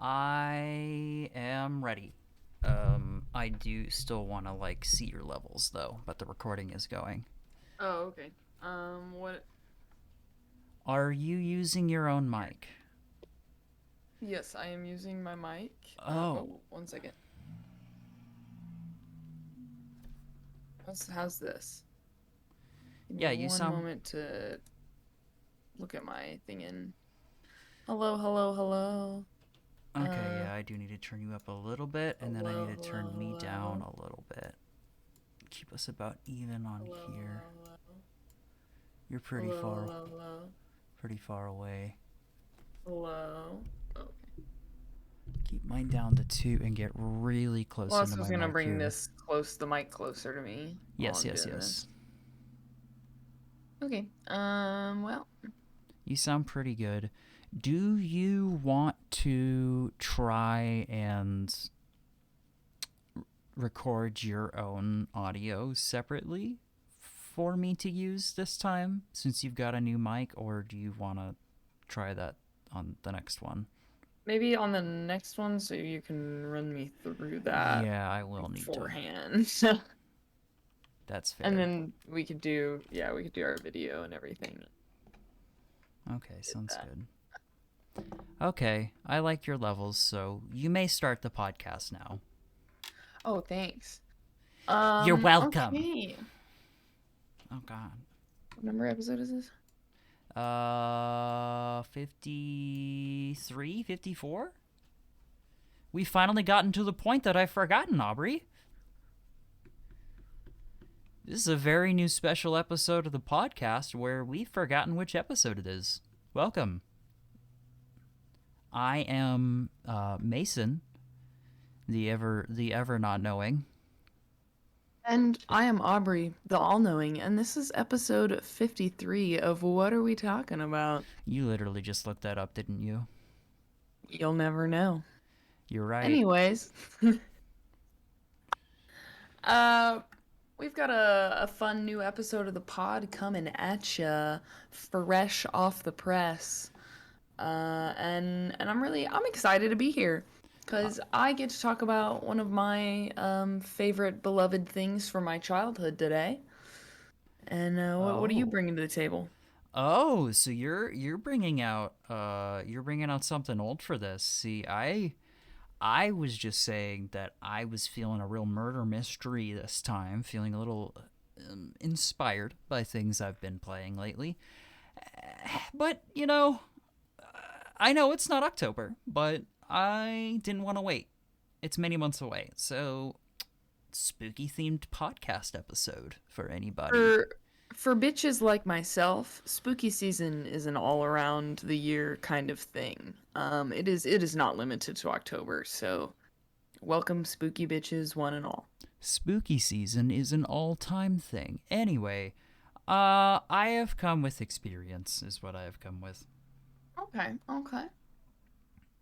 I am ready. I do still want to see your levels though, but the recording is going. Oh, okay. What? Are you using your own mic? Yes, I am using my mic. Oh, Oh, 1 second. How's this? Give me yeah, you one sound moment to look at my thing in. Hello, hello, hello. okay. Uh, Yeah, I do need to turn you up a little bit, and then I need hello, to hello, turn me down hello. a little bit. Keep us about even on Hello, here. hello, You're hello. Hello, hello, hello. pretty far away. Hello. Okay. Keep mine down to 2 and get really Well, close I into was my gonna mic bring here. the mic closer to me while Yes, I'm yes, doing yes. this. Okay. Well, You sound pretty good. Do you want to try and record your own audio separately for me to use this time since you've got a new mic, or do you want to try that on the next one? maybe on the next one, so you can run me through that Yeah, I will need to. beforehand. That's And fair. then we could do our video and everything. Okay, Did sounds that. good. Okay, I like your levels, so you may start the podcast now. Oh, thanks. You're welcome. Okay. Oh, God. What number episode is this? 53, 54? We finally gotten to the point that I've forgotten, Aubrey. This is a very new special episode of the podcast where we've forgotten which episode it is. Welcome. I am Mason, the ever not knowing. And I am Aubrey, the all-knowing, and this is episode 53 of What Are We Talking About? You literally just looked that up, didn't you? You'll never know. You're right. Anyways, uh, we've got a fun new episode of the pod coming at ya, fresh off the press. And I'm excited to be here Uh, because I get to talk about one of my favorite beloved things from my childhood today. And what are you oh. bringing to the table? Oh, so you're bringing out something old for this. See, I was just saying that I was feeling a real murder mystery this time, feeling a little inspired by things I've been playing lately. But, I know it's not October, but I didn't want to wait. It's many months away. So, spooky themed podcast episode for anybody. For for bitches like myself, spooky season is an all around the year kind of thing. It is not limited to October, so welcome spooky bitches one and all. Spooky season is an all-time thing. Anyway, I have come with experience, is what I have come with. Okay, okay.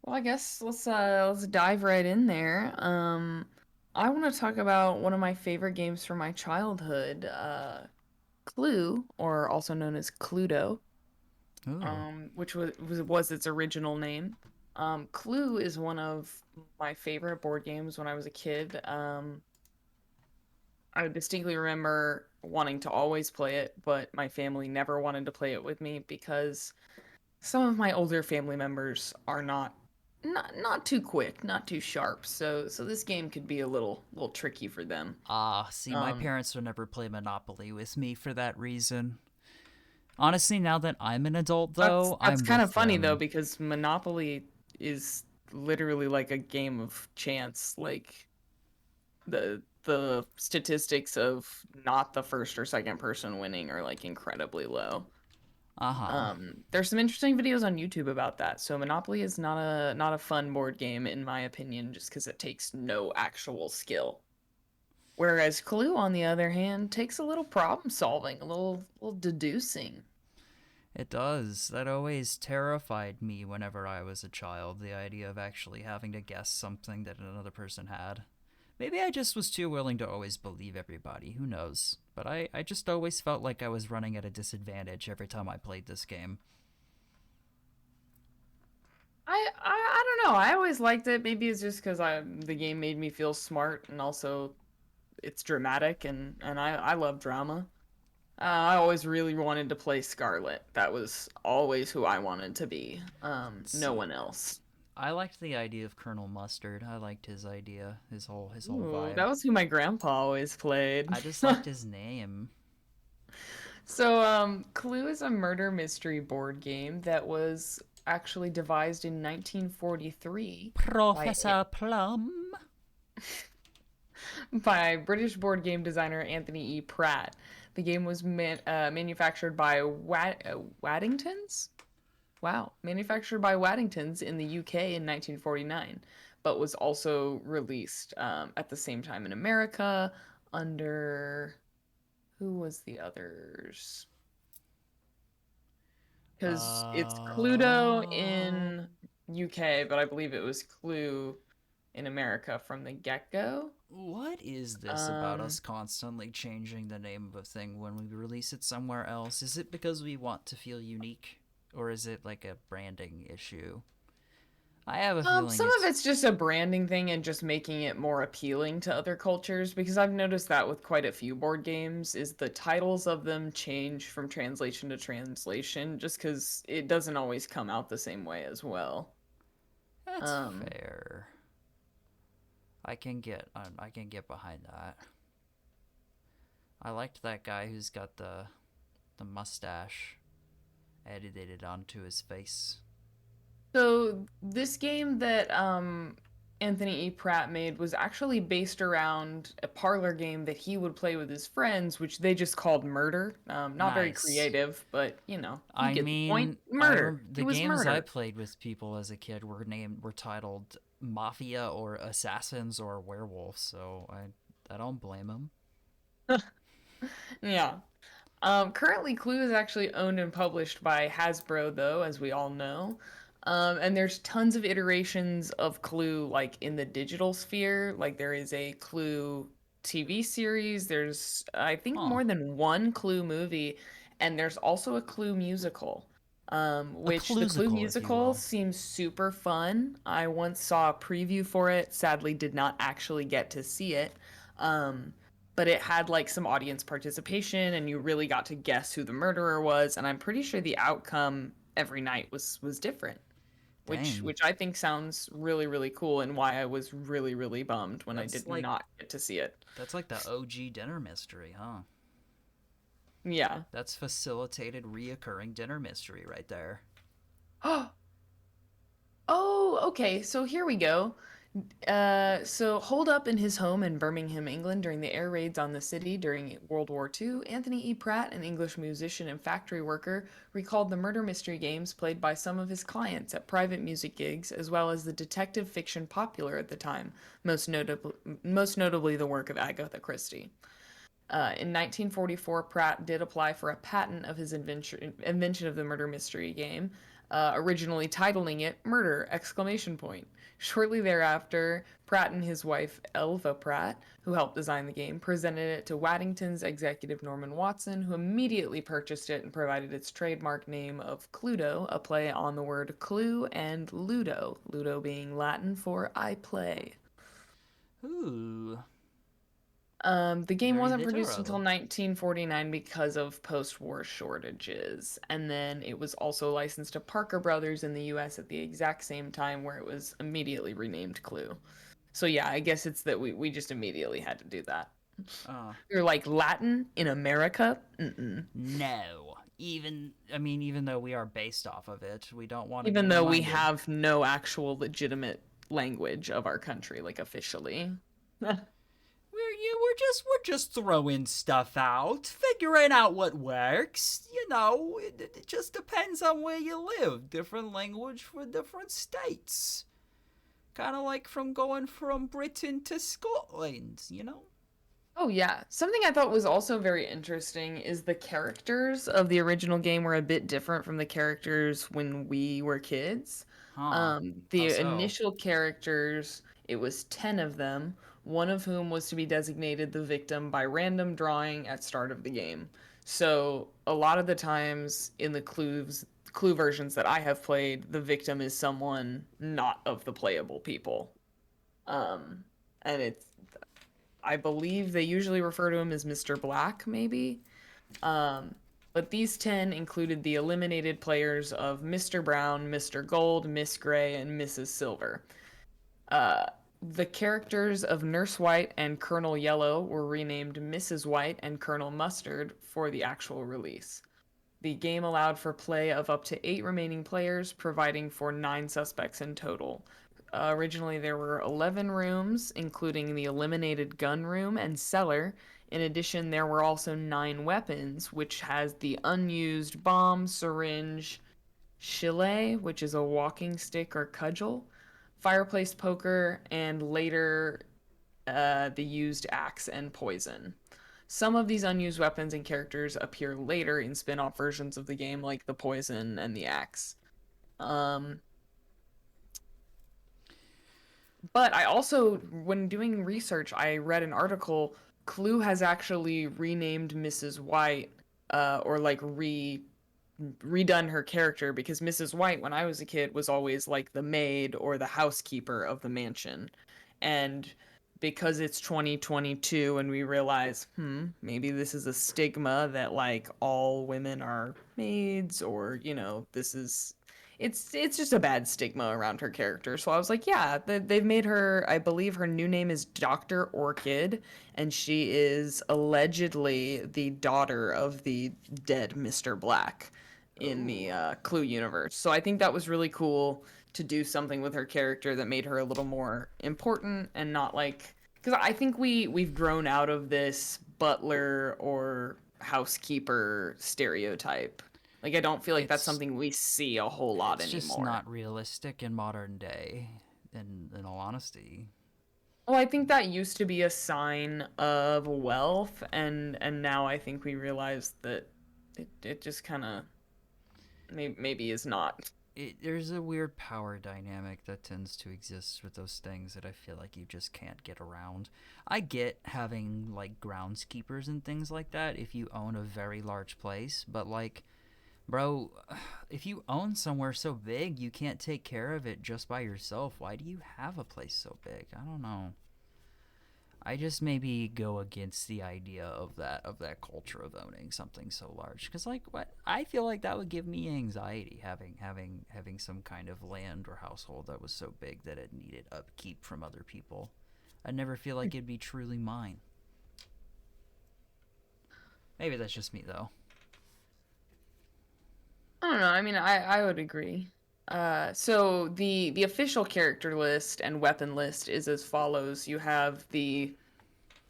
Well, I guess let's dive right in there. I want to talk about one of my favorite games from my childhood, Clue, or also known as Cluedo, Ooh. which was its original name. Clue is one of my favorite board games when I was a kid. I distinctly remember wanting to always play it, but my family never wanted to play it with me because some of my older family members are not too quick, not too sharp. So this game could be a little tricky for them. See, my Um, parents would never play Monopoly with me for that reason. Honestly, now that I'm an adult, that's though, that's I'm kind of with funny though them. because Monopoly is literally like a game of chance. Like the statistics of not the first or second person winning are like incredibly low. Uh huh. There's some interesting videos on YouTube about that. So Monopoly is not a fun board game in my opinion, just because it takes no actual skill. Whereas Clue, on the other hand, takes a little problem solving, a little deducing. It does. That always terrified me whenever I was a child, the idea of actually having to guess something that another person had. Maybe I just was too willing to always believe everybody, who knows? But I just always felt like I was running at a disadvantage every time I played this game. I don't know. I always liked it. Maybe it's just because the game made me feel smart, and also it's dramatic, and I love drama. I always really wanted to play Scarlet. That was always who I wanted to be. No See, one else. I liked the idea of Colonel Mustard. I liked his idea, his whole Ooh, vibe. that was who my grandpa always played. I just liked his name. So, Clue is a murder mystery board game that was actually devised in 1943 by Professor Plum. by British board game designer Anthony E. Pratt. The game was manufactured by Waddingtons. Wow, manufactured by Waddingtons in the UK in 1949, but was also released at the same time in America under who was the others? Because it's Cluedo Uh, in UK, but I believe it was Clue in America from the get-go. what is this about Um, us constantly changing the name of a thing when we release it somewhere else? Is it because we want to feel unique? Or is it like a branding issue? I have a feeling some of it's. it's just a branding thing and just making it more appealing to other cultures because I've noticed that with quite a few board games is the titles of them change from translation to translation just because it doesn't always come out the same way as well. That's Um, fair. I can get behind that. I liked that guy who's got the mustache edited onto his face. So this game that Anthony E. Pratt made was actually based around a parlor game that he would play with his friends, which they just called Murder. Not very Nice. creative, but you I get the point. mean, Murder. the It was games I murder. played with people as a kid were titled Mafia or Assassins or Werewolves, so I don't blame them. Yeah. Currently, Clue is actually owned and published by Hasbro, though, as we all know. And there's tons of iterations of Clue, like in the digital sphere. Like there is a Clue TV series. There's, I think, Huh? more than one Clue movie, and there's also a Clue musical. A Which the Clue cluesicle, if you musical will. seems super fun. I once saw a preview for it. Sadly, did not actually get to see it. Um, but it had like some audience participation and you really got to guess who the murderer was and I'm pretty sure the outcome every night was different, Dang, which I think sounds really cool and why I was really bummed when I that's did like not get to see it. that's like the OG dinner mystery, huh? Yeah. That's facilitated reoccurring dinner mystery right there. Oh, okay. So here we go. So holed up in his home in Birmingham, England during the air raids on the city during World War II, Anthony E. Pratt, an English musician and factory worker, recalled the murder mystery games played by some of his clients at private music gigs, as well as the detective fiction popular at the time, most notably the work of Agatha Christie. In 1944, Pratt did apply for a patent of his invention of the murder mystery game, originally titling it "Murder!" exclamation point. Shortly thereafter, Pratt and his wife Elva Pratt, who helped design the game, presented it to Waddington's executive Norman Watson, who immediately purchased it and provided its trademark name of Cluedo, a play on the word clue and ludo, ludo being Latin for I play. Ooh, The game very wasn't produced until literal. 1949 because of post-war shortages, and then it was also licensed to Parker Brothers in the US at the exact same time where it was immediately renamed Clue. So yeah, I guess it's that we just immediately had to do that. Uh, You're like Latin in America? Mm-mm. no. Even though we are based off of it, we don't want to be Even though we reminded. have no actual legitimate language of our country, like officially. We're just throwing stuff out, figuring out what works. It just depends on where you live. Different language for different states. Kind of like from going from Britain to Scotland. Oh yeah. Something I thought was also very interesting is the characters of the original game were a bit different from the characters when we were kids. Huh. How The so? initial characters, it was 10 of them, one of whom was to be designated the victim by random drawing at start of the game. So a lot of the times in the Clue versions that I have played, the victim is someone not of the playable people. Um, and it's, I believe they usually refer to him as Mr. Black, maybe. Um, but these 10 included the eliminated players of Mr. Brown, Mr. Gold, Miss Gray, and Mrs. Silver. Uh, the characters of Nurse White and Colonel Yellow were renamed Mrs. White and Colonel Mustard for the actual release. The game allowed for play of up to 8 remaining players, providing for 9 suspects in total. Originally, there were 11 rooms, including the eliminated gun room and cellar. In addition, there were also 9 weapons, which has the unused bomb, syringe, shillelagh, which is a walking stick or cudgel, fireplace poker, and later the used axe and poison. Some of these unused weapons and characters appear later in spin off versions of the game, like the poison and the axe. Um, but I also, when doing research, I read an article. Clue has actually renamed Mrs. White, or like redone her character, because Mrs. White, when I was a kid, was always like the maid or the housekeeper of the mansion. And because it's 2022 and we realize, maybe this is a stigma that like all women are maids, or, this is it's just a bad stigma around her character. So I was like, yeah, they've made her, I believe her new name is Dr. Orchid, and she is allegedly the daughter of the dead Mr. Black in the Ooh. Clue universe. So I think that was really cool to do something with her character that made her a little more important, and not like, because I think we've grown out of this butler or housekeeper stereotype. Like, I don't feel like that's It's something we see a whole lot it's just anymore. not realistic in modern day. In all honesty, Well, I think that used to be a sign of wealth, and now I think we realize that it just kind of maybe is not. there's a weird power dynamic that tends to exist with those things that I feel like you just can't get around. I get having like groundskeepers and things like that if you own a very large place, but like, bro, if you own somewhere so big you can't take care of it just by yourself, why do you have a place so big? I don't know. I just maybe go against the idea of that culture of owning something so large, because like what I feel like that would give me anxiety, having some kind of land or household that was so big that it needed upkeep from other people. I never feel like it'd be truly mine. Maybe that's just me though. I don't know. I mean, I would agree. So the official character list and weapon list is as follows. You have the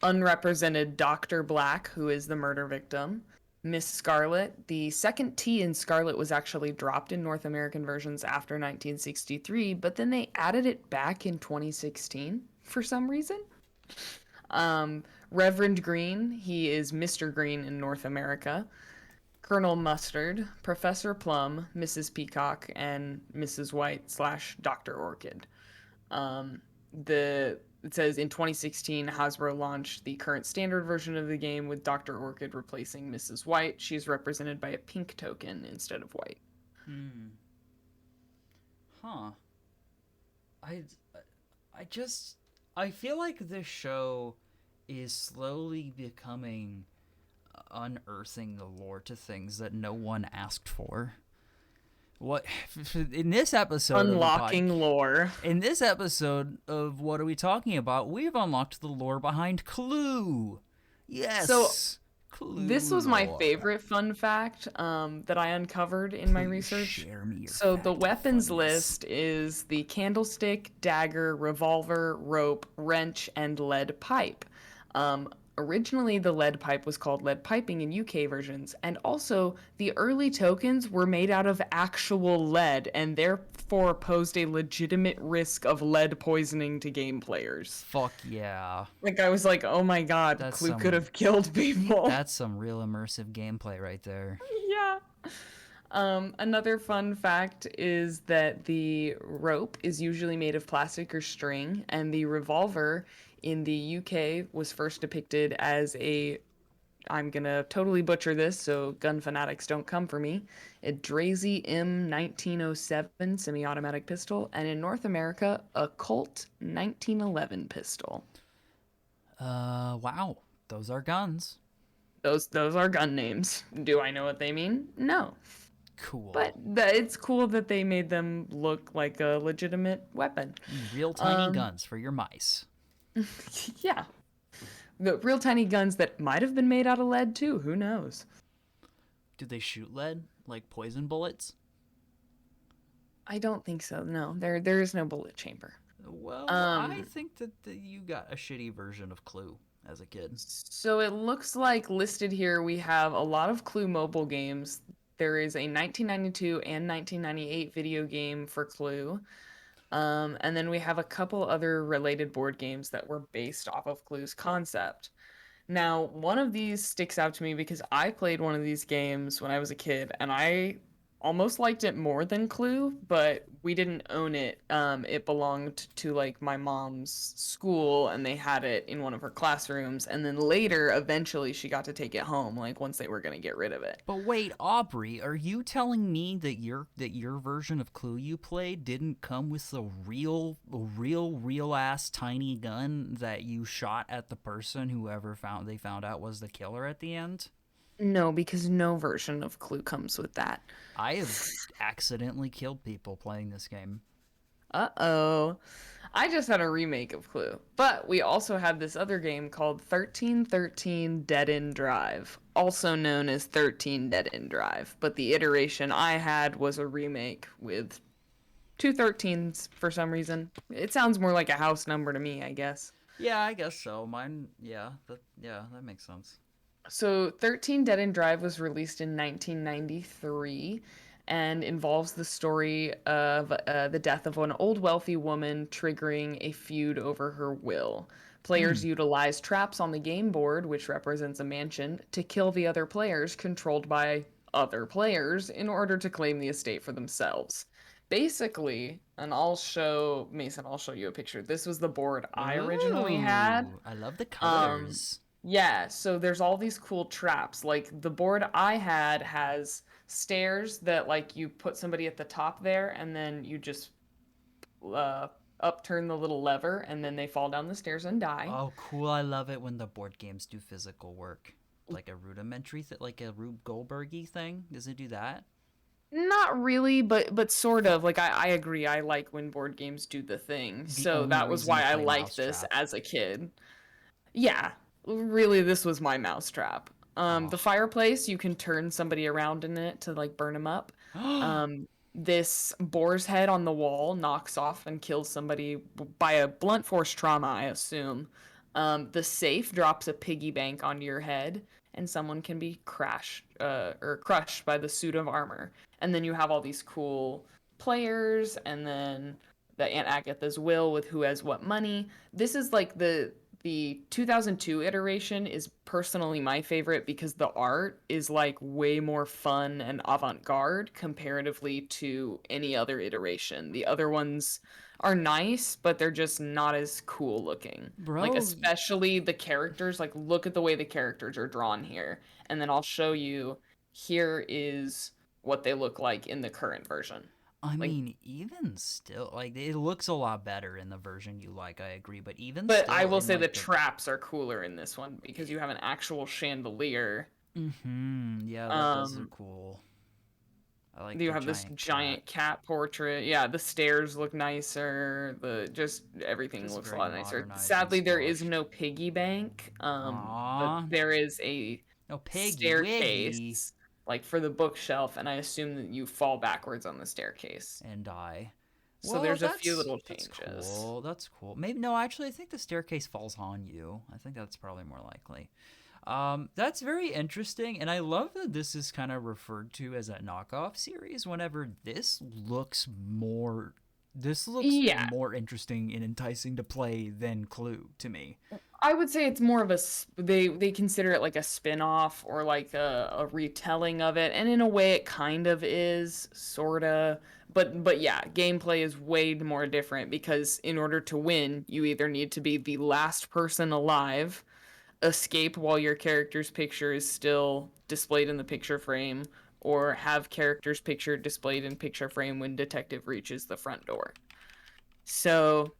unrepresented Dr. Black, who is the murder victim. Miss Scarlet. The second T in Scarlet was actually dropped in North American versions after 1963, but then they added it back in 2016 for some reason. Reverend Green, he is Mr. Green in North America. Colonel Mustard, Professor Plum, Mrs. Peacock, and Mrs. White slash Dr. Orchid. Um, it says in 2016, Hasbro launched the current standard version of the game with Dr. Orchid replacing Mrs. White. She's represented by a pink token instead of white. Hmm. Huh. I I just I feel like this show is slowly becoming unearthing the lore to things that no one asked for. What in this episode of the Unlocking podcast? lore. In this episode of What Are We Talking About? We've unlocked the lore behind Clue. So Yes, this Clue was my lore. favorite fun fact that I uncovered in my Please research. share me your So the fact of weapons funniest. list is the candlestick, dagger, revolver, rope, wrench, and lead pipe. Originally, the lead pipe was called lead piping in UK versions, and also the early tokens were made out of actual lead and therefore posed a legitimate risk of lead poisoning to game players. Fuck yeah. Like, I was like, oh my god, That's Clue could some have killed people. that's some real immersive gameplay right there. Yeah. Another fun fact is that the rope is usually made of plastic or string, and the revolver in the UK was first depicted as a I'm gonna totally butcher this, so gun fanatics don't come for me. A Drazy M1907 semi-automatic pistol, and in North America, a Colt 1911 pistol. Wow. Those are guns. Those are gun names. Do I know what they mean? No. But Cool. it's cool that they made them look like a legitimate weapon. Real tiny Um, guns for your mice. yeah. The real tiny guns that might have been made out of lead too. Who knows? Do they shoot lead? Like poison bullets? I don't think so. No, there is no bullet chamber. Well, I Um, think that you got a shitty version of Clue as a kid. so it looks like listed here we have a lot of Clue mobile games. There is a 1992 and 1998 video game for Clue. And then we have a couple other related board games that were based off of Clue's concept. Now, one of these sticks out to me because I played one of these games when I was a kid, and I almost liked it more than Clue, but we didn't own it. It belonged to like my mom's school, and they had it in one of her classrooms. And then later, eventually, she got to take it home, like once they were gonna get rid of it. But wait, Aubrey, are you telling me that your version of Clue you played didn't come with a real ass tiny gun that you shot at the person whoever they found out was the killer at the end? No, because no version of Clue comes with that. I have accidentally killed people playing this game. Uh-oh. I just had a remake of Clue, but we also had this other game called 1313 Dead End Drive, also known as 13 Dead End Drive, but the iteration I had was a remake with two 13s for some reason. It sounds more like a house number to me, I guess. Yeah, I guess so. Mine, yeah, that makes sense. So 13 Dead End Drive was released in 1993 and involves the story of the death of an old wealthy woman triggering a feud over her will. Players utilize traps on the game board, which represents a mansion, to kill the other players controlled by other players in order to claim the estate for themselves. Basically, and I'll show you a picture. This was the board I originally had. Ooh, I love the Um, colors. yeah, so there's all these cool traps. Like the board I had has stairs that like you put somebody at the top there and then you just uh upturn the little lever and then they fall down the stairs and die. Oh, cool. I love it when the board games do physical work. Like a rudimentary, like a Rube Goldbergy thing. Does it do that? Not really, but sort of. Like I agree. I like when board games do the thing. The So only that was reason you why I play liked this Mousetrap. as a kid. Yeah, really, this was my mousetrap. The Oh. fireplace, you can turn somebody around in it to like burn them up. This boar's head on the wall knocks off and kills somebody by a blunt force trauma, I assume. The safe drops a piggy bank onto your head, and someone can be crushed by the suit of armor. And then you have all these cool players, and then the Aunt Agatha's will with who has what money. This is like the 2002 iteration is personally my favorite because the art is like way more fun and avant-garde comparatively to any other iteration. The other ones are nice, but they're just not as cool looking. Like Bro, especially the characters, like look at the way the characters are drawn here. And then I'll show you here is what they look like in the current version. I Like mean, even still, like, it looks a lot better in the version you like, I agree. But even but I still, will in, say the like, the. traps are cooler in this one because you have an actual chandelier. Yeah, those are Um, cool. I like you the have this giant cat. giant cat portrait. Yeah, the stairs look nicer. The just It everything is looks a very lot nicer. modernized and Sadly, there is squashed. no piggy bank. But Aww. there is a No, Piggy Wiggy. staircase like for the bookshelf, and I assume that you fall backwards on the staircase. And die. So Well, there's a few that's little that's changes. cool. That's cool. Maybe no, actually, I think the staircase falls on you. I think that's probably more likely. That's very interesting, and I love that this is kind of referred to as a knockoff series. Whenever this looks Yeah, more interesting and enticing to play than Clue to me. I would say it's more of they consider it like a spin-off or like a retelling of it, and in a way it kind of is, sorta. But yeah, gameplay is way more different because in order to win, you either need to be the last person alive, escape while your character's picture is still displayed in the picture frame, or have character's picture displayed in picture frame when detective reaches the front door. So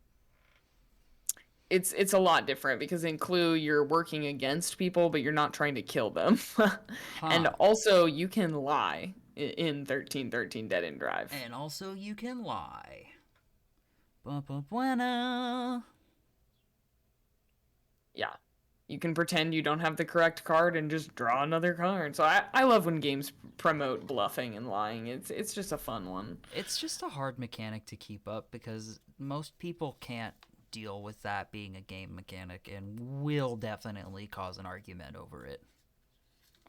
it's a lot different because in Clue you're working against people but you're not trying to kill them. And Huh. also you can lie in 1313 Dead End Drive. And also, you can lie. Ba-ba-buena. Yeah. You can pretend you don't have the correct card and just draw another card. So I love when games promote bluffing and lying. It's just a fun one. It's just a hard mechanic to keep up because most people can't deal with that being a game mechanic and will definitely cause an argument over it.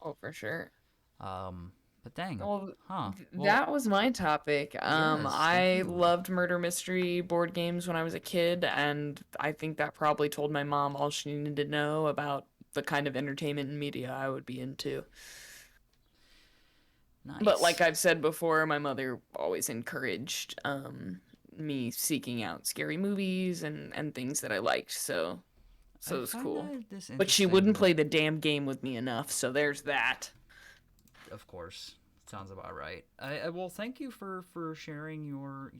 Oh, for sure. Um, but dang, Well, huh? Well, that was my topic. yes, thank I you. loved murder mystery board games when I was a kid, and I think that probably told my mom all she needed to know about the kind of entertainment and media I would be into. But like Nice. I've said before, my mother always encouraged me seeking out scary movies and things that I liked, so I it was find cool. that this But she interesting wouldn't that, play the damn game with me enough, so there's that. of course, sounds about right. Well, thank you for sharing your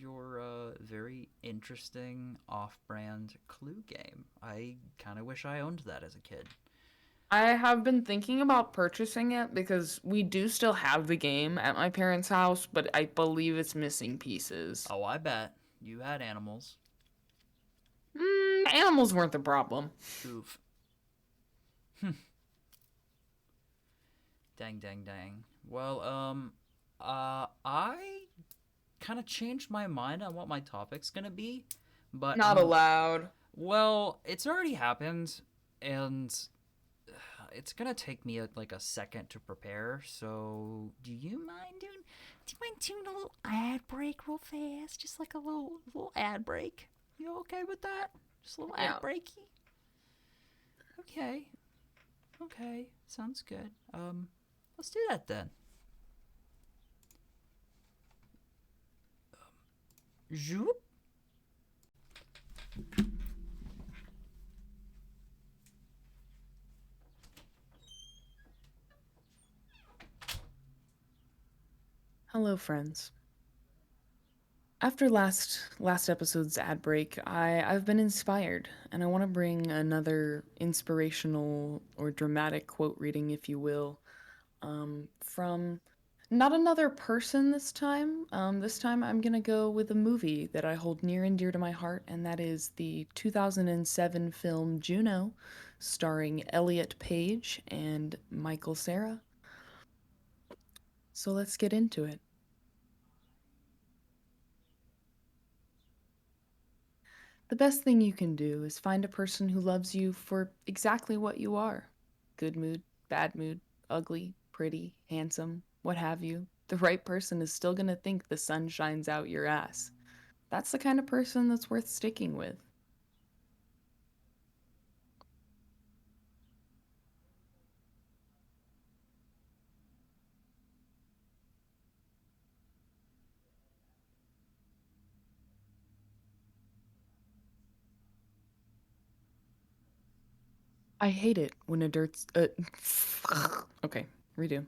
very interesting off-brand Clue game. I kind of wish I owned that as a kid. I have been thinking about purchasing it because we do still have the game at my parents' house, but I believe it's missing pieces. Oh, I bet you had animals. Animals weren't the problem. Oof. Dang, dang, dang. Well, I kind of changed my mind on what my topic's gonna be, but Not allowed. well, it's already happened, and it's gonna take me like a second to prepare. So, Do you mind doing a little ad break real fast? Just like a little ad break. You okay with that? Just a little ad Yeah. breaky. Okay. Okay. Sounds good. Let's do that then. Zoop. Hello, friends. After last episode's ad break, I've been inspired, and I want to bring another inspirational or dramatic quote reading, if you will, from not another person this time. This time I'm gonna go with a movie that I hold near and dear to my heart, and that is the 2007 film Juno, starring Elliot Page and Michael Cera. So let's get into it. The best thing you can do is find a person who loves you for exactly what you are. Good mood, bad mood, ugly, pretty, handsome, what have you. The right person is still gonna think the sun shines out your ass. That's the kind of person that's worth sticking with. I hate it when adults. Okay, redo.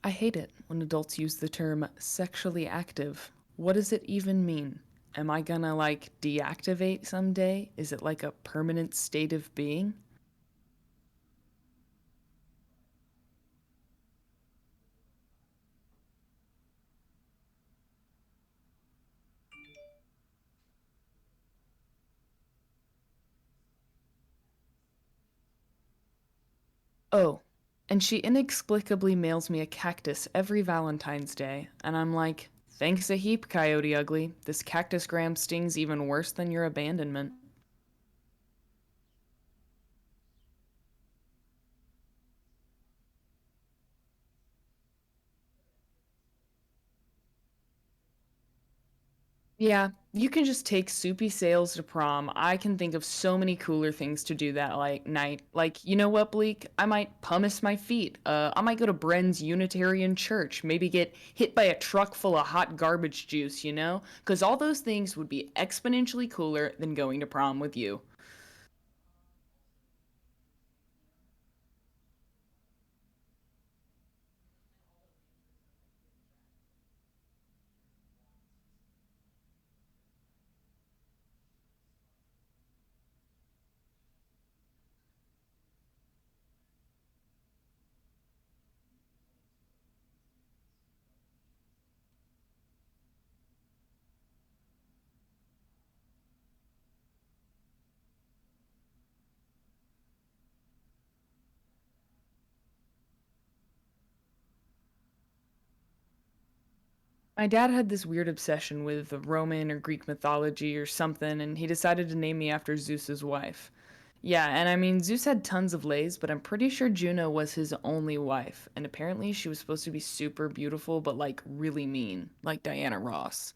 I hate it when adults use the term sexually active. What does it even mean? Am I gonna like deactivate someday? Is it like a permanent state of being? Oh, and she inexplicably mails me a cactus every Valentine's Day, and I'm like, thanks a heap, Coyote Ugly. This cactus gram stings even worse than your abandonment. Yeah, you can just take soupy sales to prom. I can think of so many cooler things to do that like night. Like, you know what, Bleak? I might pumice my feet. I might go to Bren's Unitarian Church. Maybe get hit by a truck full of hot garbage juice, you know? Because all those things would be exponentially cooler than going to prom with you. My dad had this weird obsession with the Roman or Greek mythology or something, and he decided to name me after Zeus's wife. Yeah, and I mean, Zeus had tons of lays, but I'm pretty sure Juno was his only wife, and apparently she was supposed to be super beautiful, but like really mean, like Diana Ross.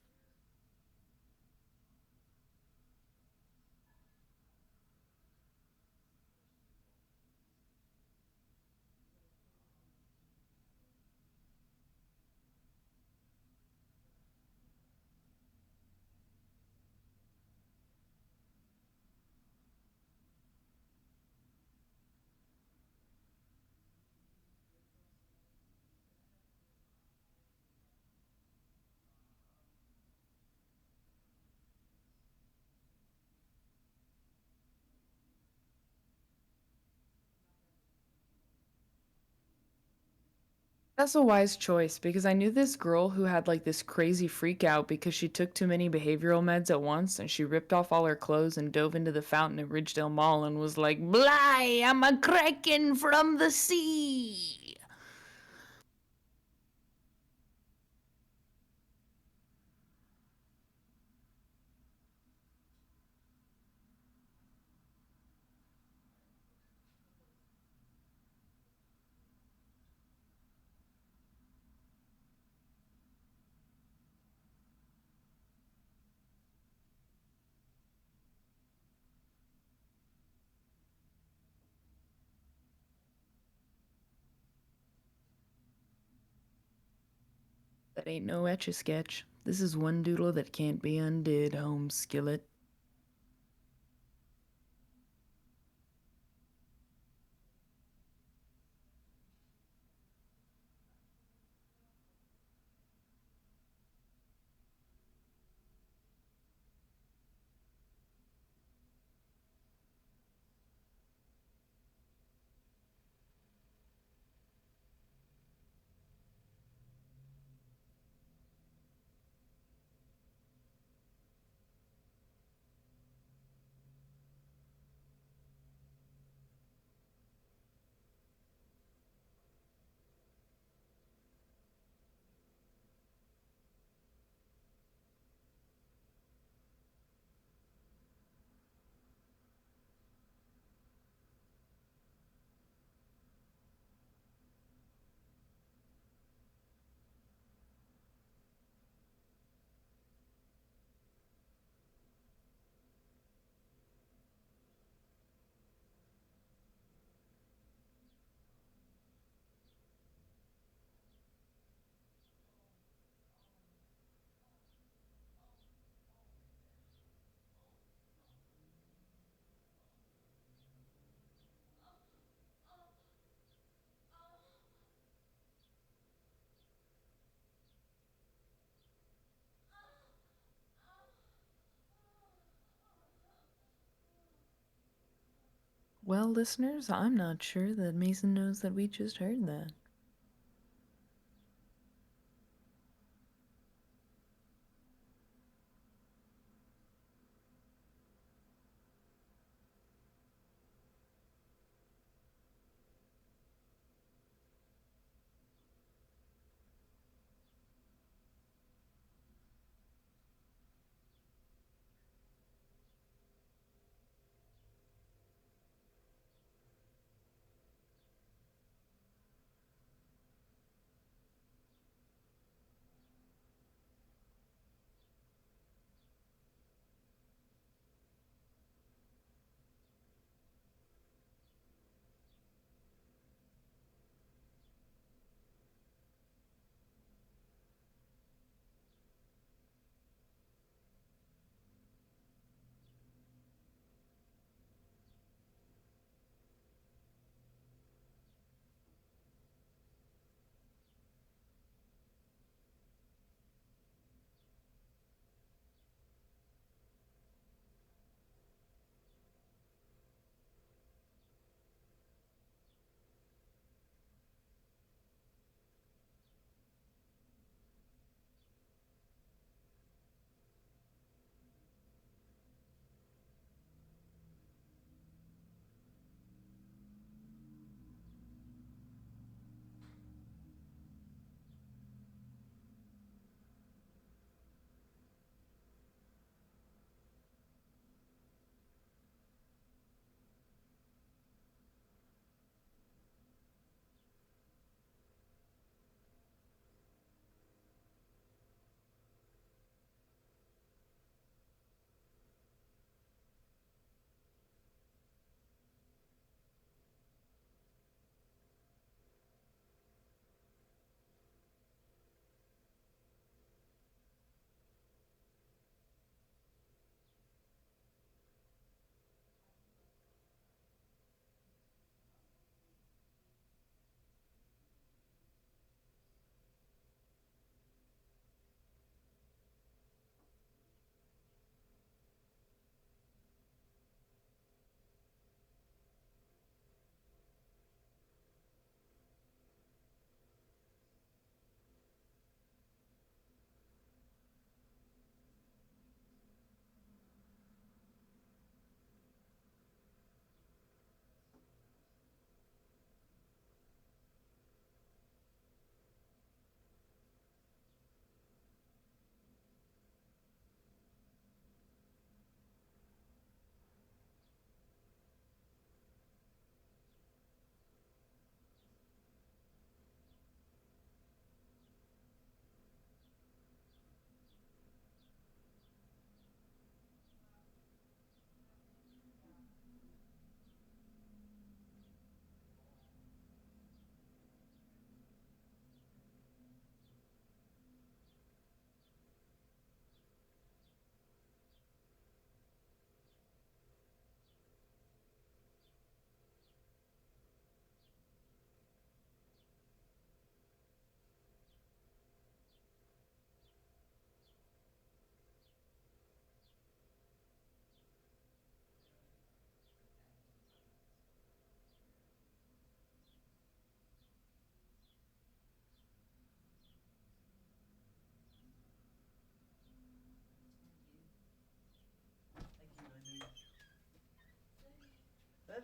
That's a wise choice because I knew this girl who had like this crazy freak out because she took too many behavioral meds at once and she ripped off all her clothes and dove into the fountain at Ridgedale Mall and was like, "Bly, I'm a kraken from the sea." That ain't no etch a sketch. This is one doodle that can't be undid, home skillet. Well, listeners, I'm not sure that Mason knows that we just heard that.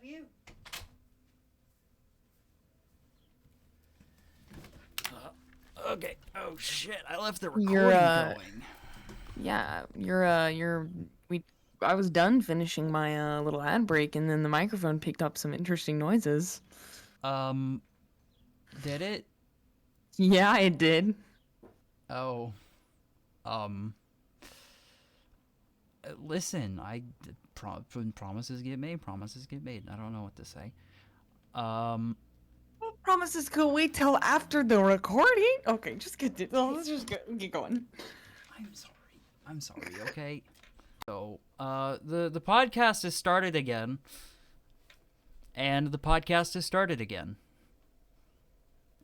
love you. Okay. Oh shit! I left the recording going. Yeah, I was done finishing my little ad break, and then the microphone picked up some interesting noises. Did it? Yeah, it did. Oh. Listen, when promises get made, promises get made. I don't know what to say. Promises could wait till after the recording. Okay, let's just get going. I'm sorry, okay? So, the podcast has started again. And the podcast has started again.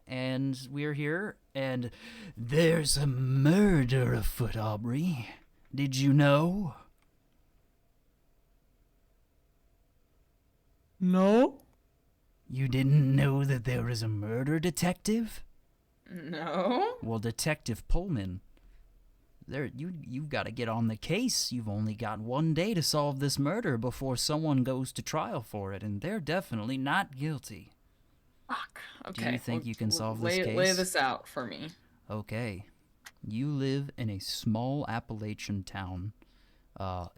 And we're here, and there's a murder afoot, Aubrey. Did you know? No. You didn't know that there was a murder detective? No. Well, Detective Pohlman, you've got to get on the case. You've only got 1 day to solve this murder before someone goes to trial for it, and they're definitely not guilty. Fuck. Okay. Do you think you can solve this case? Lay this out for me. Okay. You live in a small Appalachian town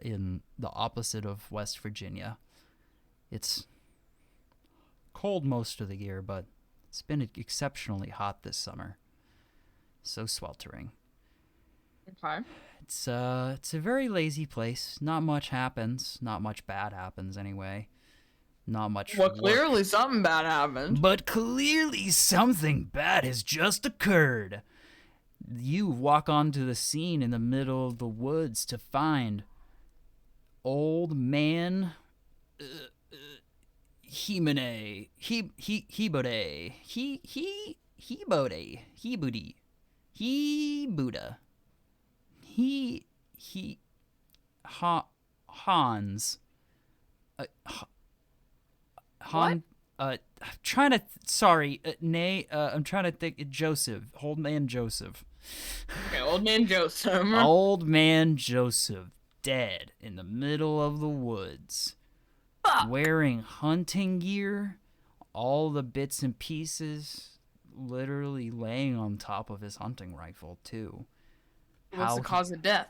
in the opposite of West Virginia. It's cold most of the year, but it's been exceptionally hot this summer. So sweltering. Okay. It's a very lazy place. Not much happens. Not much bad happens anyway. Not much. Well, clearly something bad happened. But clearly something bad has just occurred. You walk onto the scene in the middle of the woods to find old man Hibode, Hans. What? I'm trying to. Sorry, I'm trying to think. Joseph, old man Joseph. Okay, old man Joseph. Old man Joseph, dead in the middle of the woods, wearing hunting gear, all the bits and pieces, literally laying on top of his hunting rifle too. What's the cause of death?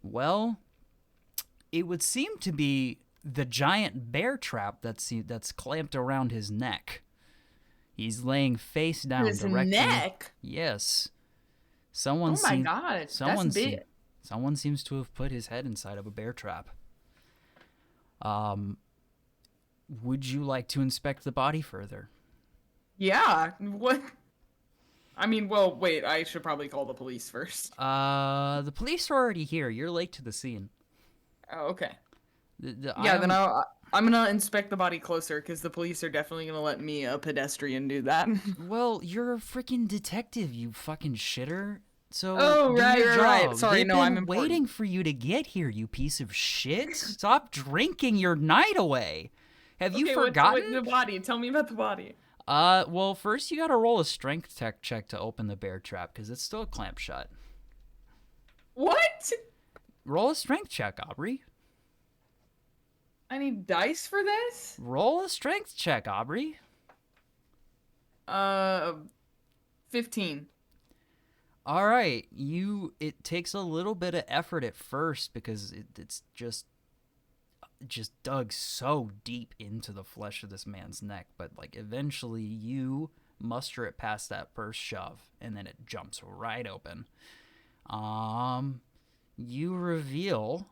Well, it would seem to be the giant bear trap that's clamped around his neck. He's laying face down His directly. neck? Yes. Oh my god, that's big. Someone seems to have put his head inside of a bear trap. Would you like to inspect the body further? Yeah. What? I mean, well, wait. I should probably call the police first. The police are already here. You're late to the scene. Oh, okay. Then I'm gonna inspect the body closer because the police are definitely gonna let me, a pedestrian, do that. Well, you're a freaking detective, you fucking shitter. So oh, right. Sorry, They've no, been I'm important. waiting for you to get here, you piece of shit. Stop drinking your night away. Have you forgotten? The body? Tell me about the body. Well, first you gotta roll a strength check to open the bear trap, because it's still clamped shut. What? Roll a strength check, Aubrey. I need dice for this? Roll a strength check, Aubrey. 15. All right, it takes a little bit of effort at first because it's just dug so deep into the flesh of this man's neck, but like eventually you muster it past that first shove and then it jumps right open. You reveal,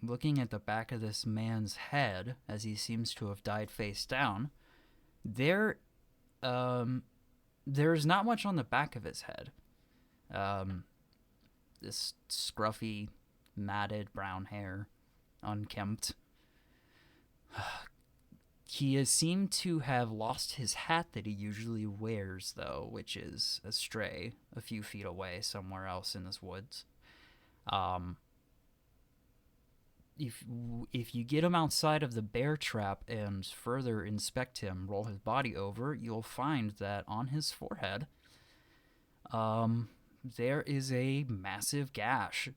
looking at the back of this man's head as he seems to have died face down, there's not much on the back of his head. This scruffy, matted brown hair, unkempt. He seemed to have lost his hat that he usually wears, though, which is astray a few feet away somewhere else in this woods. If you get him outside of the bear trap and further inspect him, roll his body over, you'll find that on his forehead, there is a massive gash.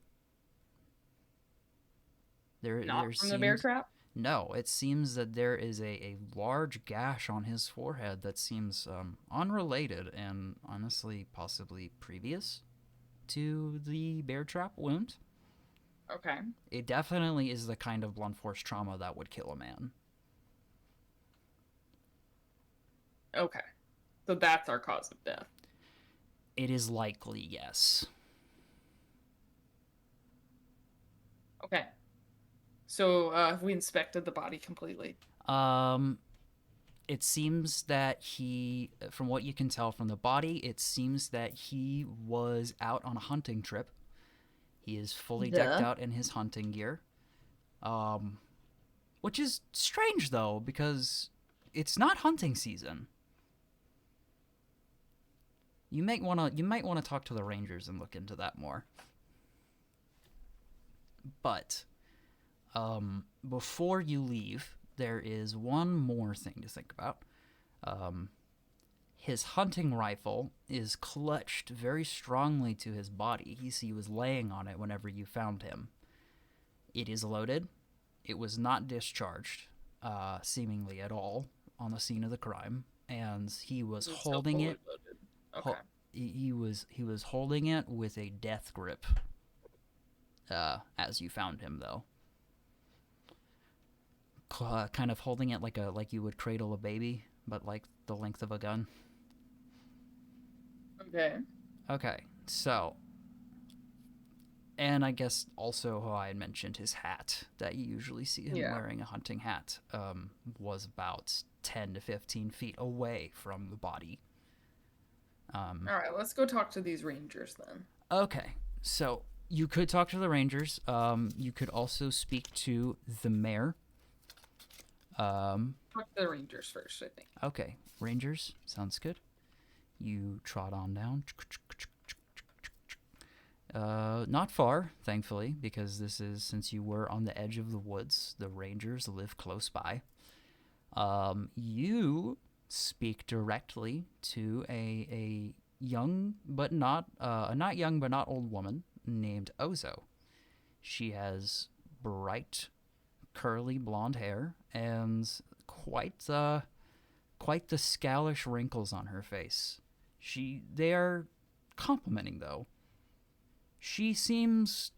Not from the bear trap? No, it seems that there is a large gash on his forehead that seems unrelated and honestly possibly previous to the bear trap wound. Okay. It definitely is the kind of blunt force trauma that would kill a man. Okay. So that's our cause of death. It is likely, yes. Okay. So have we inspected the body completely? Um, it seems that he, from what you can tell from the body, it seems that he was out on a hunting trip. He is fully decked Duh. out in his hunting gear. Um, which is strange though, because it's not hunting season. You might wanna talk to the rangers and look into that more. But before you leave, there is one more thing to think about. Um, his hunting rifle is clutched very strongly to his body. He was laying on it whenever you found him. It is loaded. It was not discharged, seemingly at all, on the scene of the crime, and he was Is it still holding fully it. loaded? Okay. Ho- he was holding it with a death grip. As you found him, though, kind of holding it like you would cradle a baby, but like the length of a gun. Okay. Okay, so, and I guess also how I had mentioned his hat that you usually see him Yeah. wearing, a hunting hat, was about 10 to 15 feet away from the body. All right, let's go talk to these rangers then. Okay, so you could talk to the rangers. You could also speak to the mayor. Talk to the rangers first, I think. Okay, rangers, sounds good. You trot on down. Not far, thankfully, because since you were on the edge of the woods, the rangers live close by. You speak directly to a young but not young but not old woman named Ozo. She has bright curly blonde hair and quite the scowlish wrinkles on her face. They are complimenting though. She seems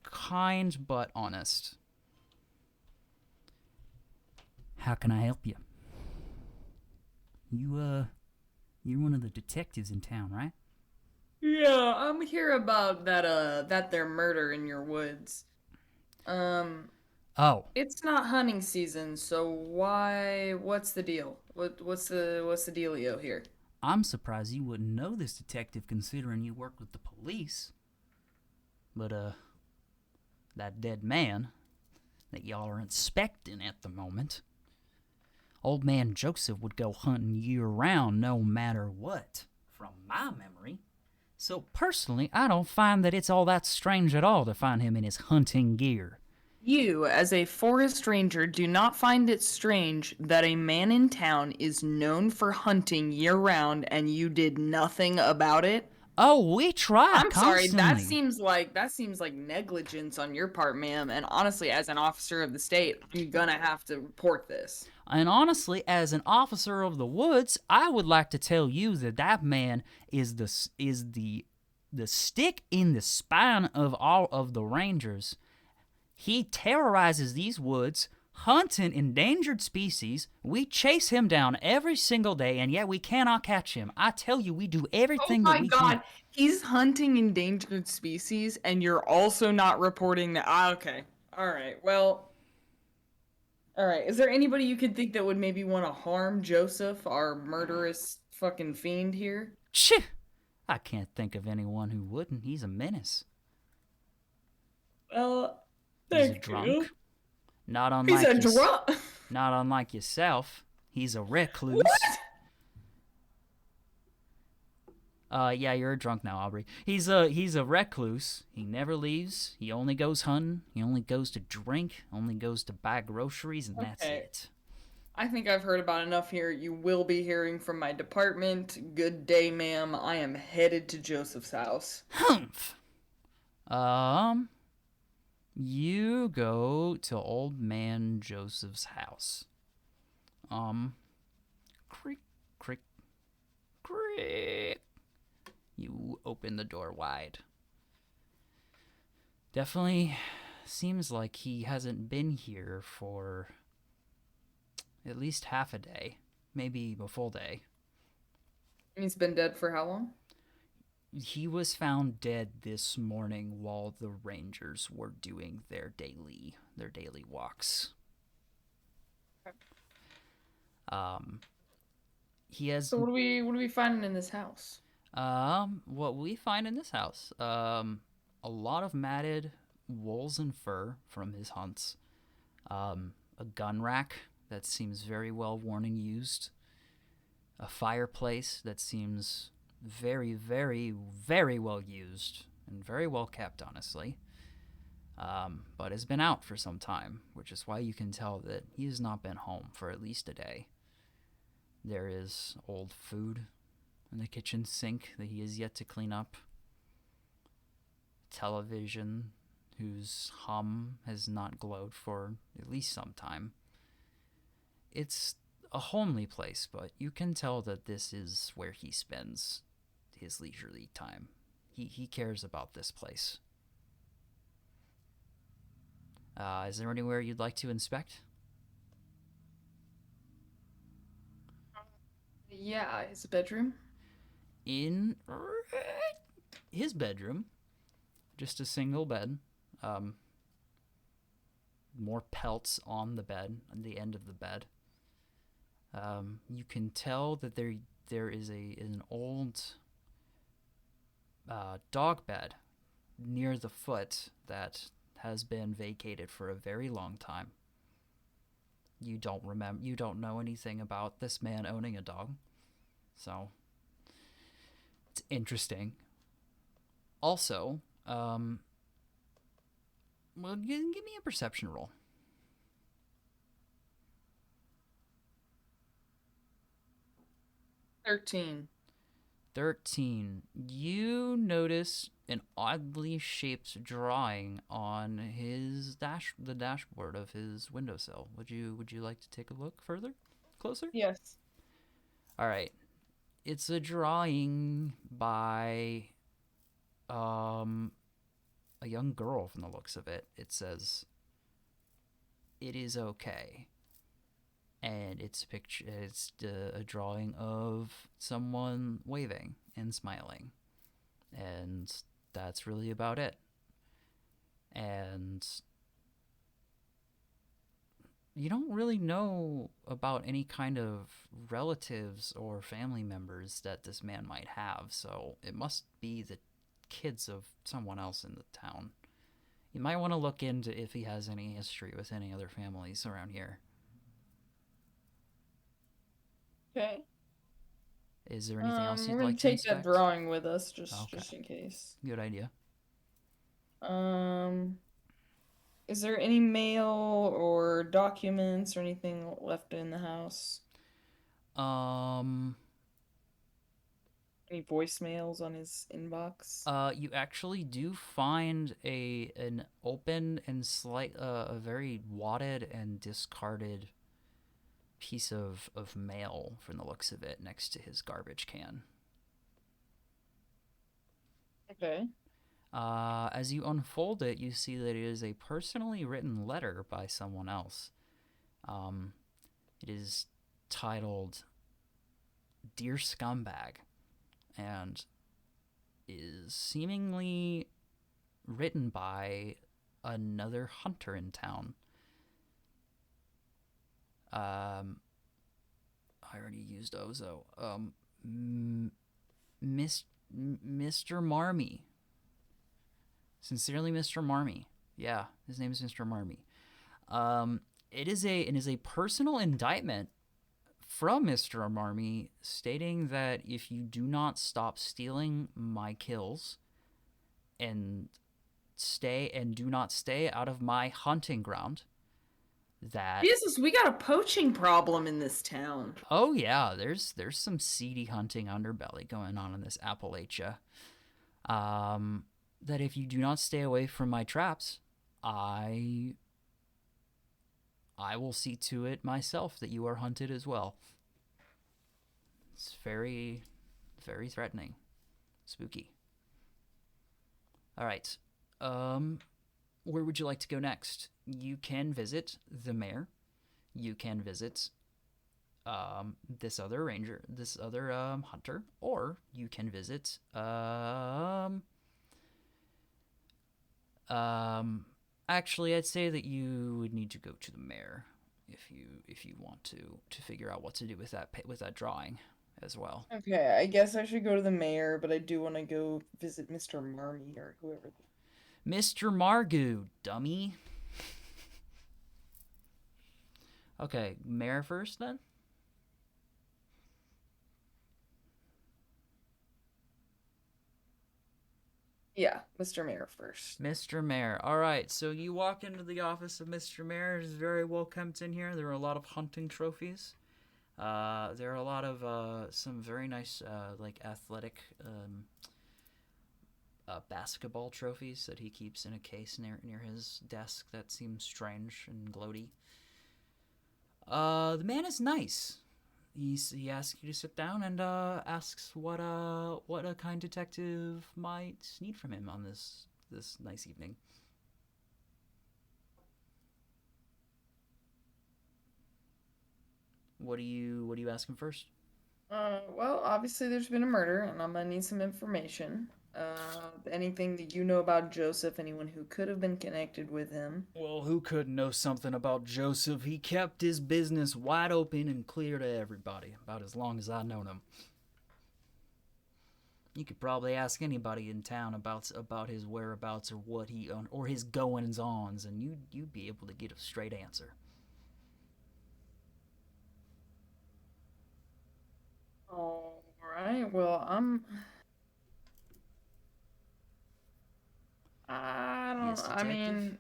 kind but honest. How can I help you? You're one of the detectives in town, right? Yeah, I'm here about that there murder in your woods. Um, Oh, it's not hunting season, so what's the deal? What's the dealio here? I'm surprised you wouldn't know this detective considering you work with the police. But, that dead man that y'all are inspecting at the moment, old man Joseph would go hunting year round no matter what, from my memory. So personally, I don't find that it's all that strange at all to find him in his hunting gear. You, as a forest ranger, do not find it strange that a man in town is known for hunting year round and you did nothing about it? Oh, we try I'm sorry, constantly. that seems like negligence on your part, ma'am. And honestly, as an officer of the state, I'm gonna have to report this. And honestly, as an officer of the woods, I would like to tell you that that man is the stick in the spine of all of the rangers. He terrorizes these woods, hunting endangered species. We chase him down every single day, and yet we cannot catch him. I tell you, we do Oh everything that my we can. god, he's hunting endangered species, and you're also not reporting that. Ah, okay. All right. Well, all right. Is there anybody you could think that would maybe want to harm Joseph, our murderous fucking fiend here? Cheh! I can't think of anyone who wouldn't. He's a menace. Well, He's a thank you. drunk. Not He's a unlike you. drunk. Not unlike yourself. He's a What? recluse. Yeah, you're a drunk now, Aubrey. He's a recluse. He never leaves. He only goes hunting. He only goes to drink. Only goes to buy groceries, and that's Okay. it. I think I've heard about enough here. You will be hearing from my department. Good day, ma'am. I am headed to Joseph's house. Humph. Um. You go to old man Joseph's house. Um, creak, creak, creak. You open the door wide. Definitely seems like he hasn't been here for at least half a day, maybe a full day. He's been dead for how long? He was found dead this morning while the rangers were doing their daily walks. Um, he has So what are we finding in this house? what we find in this house, a lot of matted wools and fur from his hunts, a gun rack that seems very well worn and used, a fireplace that seems very, very, very well used and very well kept, honestly. But has been out for some time, which is why you can tell that he has not been home for at least a day. There is old food in the kitchen sink that he has yet to clean up, television whose hum has not glowed for at least some time. It's a homely place, but you can tell that this is where he spends his leisurely time. He cares about this place. Is there anywhere you'd like to inspect? Yeah, his bedroom. In his bedroom, just a single bed. Um, More pelts on the bed, on the end of the bed. You can tell that there is an old dog bed near the foot that has been vacated for a very long time. You don't know anything about this man owning a dog, so it's interesting. Also, well, give me a perception roll. 13. 13. You notice an oddly shaped drawing on the dashboard of his windowsill. Would you like to take a look further? Closer? Yes. All right. It's a drawing by um a young girl from the looks of it. It says it is okay. And it's a picture it's a drawing of someone waving and smiling. And that's really about it. And you don't really know about any kind of relatives or family members that this man might have, so it must be the kids of someone else in the town. You might want to look into if he has any history with any other families around here. Okay. Is there anything else We're you'd gonna like to take that inspect? drawing with us just Okay, just in case. good idea. Um, is there any mail or documents or anything left in the house? Um, Any voicemails on his inbox? You actually do find an open and a very wadded and discarded piece of mail from the looks of it next to his garbage can. Okay. As you unfold it, you see that it is a personally written letter by someone else. Um, it is titled "Dear Scumbag," and is seemingly written by another hunter in town. I already used Ozo. Mr. Marmy. Sincerely, Mr. Marmy. Yeah, his name is Mr. Marmy. It is a personal indictment from Mr. Marmy stating that if you do not stop stealing my kills and do not stay out of my hunting ground, that Jesus, we got a poaching problem in this town. oh yeah, there's some seedy hunting underbelly going on in this Appalachia. That if you do not stay away from my traps, I I will see to it myself that you are hunted as well. It's very, very threatening. Spooky. All right. Um, where would you like to go next? You can visit the mayor. You can visit this other ranger, this other hunter, or you can visit actually, I'd say that you would need to go to the mayor if you want to figure out what to do with that drawing as well. Okay, I guess I should go to the mayor, but I do want to go visit Mr. Marmee or whoever. Mr. Margoo, dummy. Okay, mayor first then. Yeah, Mr. Mayor first. Mr. Mayor. All right, so you walk into the office of Mr. Mayor. It's very well kept in here. There are a lot of hunting trophies. There are a lot of some very nice like athletic basketball trophies that he keeps in a case near his desk. That seems strange and gloaty. The man is nice. He asks you to sit down and asks what a kind detective might need from him on this nice evening. What do you ask him first? Well, obviously there's been a murder, and I'm gonna need some information. Anything that you know about Joseph, anyone who could have been connected with him. Well, who couldn't know something about Joseph? He kept his business wide open and clear to everybody about as long as I've known him. You could probably ask anybody in town about his whereabouts or what he or his goings ons, and you'd be able to get a straight answer. All right. Well, I don't. Yes, I detective. mean,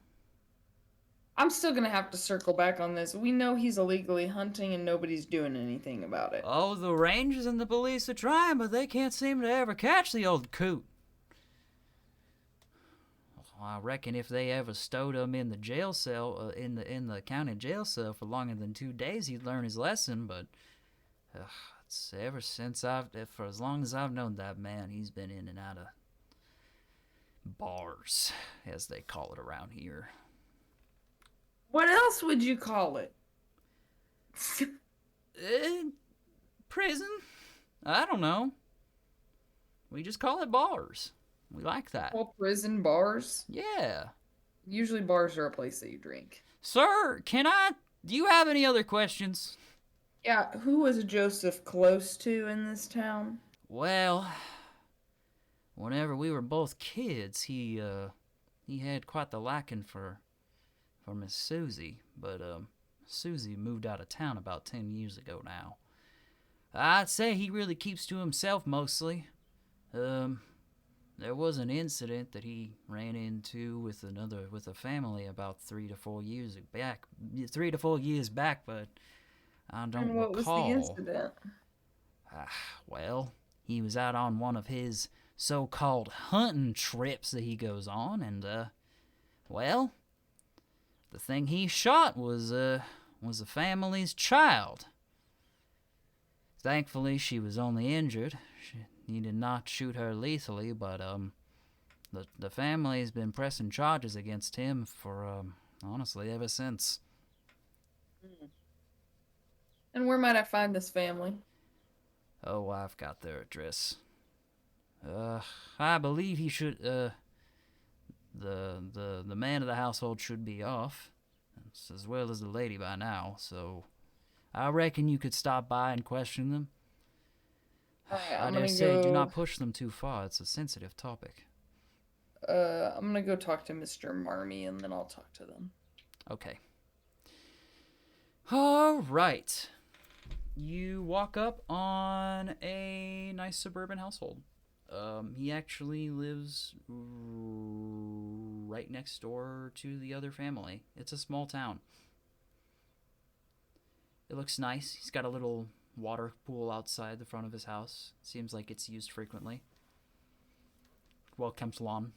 I'm still gonna have to circle back on this. We know he's illegally hunting, and nobody's doing anything about it. Oh, the rangers and the police are trying, but they can't seem to ever catch the old coot. I reckon if they ever stowed him in the jail cell, in the county jail cell for longer than 2 days, he'd learn his lesson. But it's ever since for as long as I've known that man, he's been in and out of bars, as they call it around here. What else would you call it? Uh, Prison? I don't know. We just call it bars. We like that. Well, prison bars. Yeah. Usually, bars are a place that you drink. Sir, do you have any other questions? Yeah, who was Joseph close to in this town? Well, whenever we were both kids, he had quite the liking for Miss Susie, but Susie moved out of town about 10 years ago now. I'd say he really keeps to himself mostly. There was an incident that he ran into with a family about 3 to 4 years back. 3 to 4 years back, but I don't And what was the recall. incident? Well, he was out on one of his so-called hunting trips that he goes on, and well, the thing he shot was the family's child. Thankfully, she was only injured. He did not shoot her lethally, but the family's been pressing charges against him for honestly ever since. And where might I find this family? Oh, I've got their address. I believe he should. The man of the household should be off, as well as the lady by now. So, I reckon you could stop by and question them. Alright, I dare say, do not push them too far. It's a sensitive topic. I'm gonna go talk to Mr. Marmee and then I'll talk to them. Okay. All right. You walk up on a nice suburban household. He actually lives right next door to the other family. It's a small town. It looks nice. He's got a little water pool outside the front of his house. Seems like it's used frequently. Well kept lawn.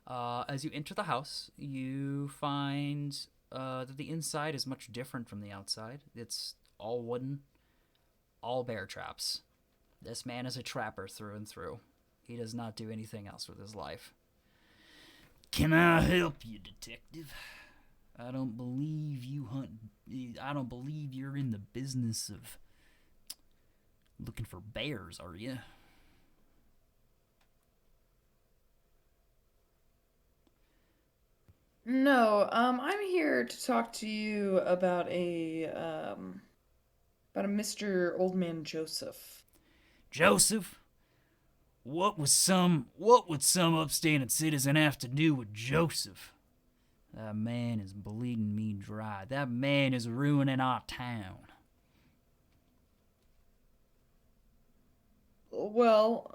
As you enter the house, you find that the inside is much different from the outside. It's all wooden, all bear traps. This man is a trapper through and through. He does not do anything else with his life. Can I help you, detective? I don't believe you hunt. I don't believe you're in the business of looking for bears, are you? No, I'm here to talk to you about a Mr. Old Man Joseph. Joseph? What would some upstanding citizen have to do with Joseph? That man is bleeding me dry. That man is ruining our town. Well,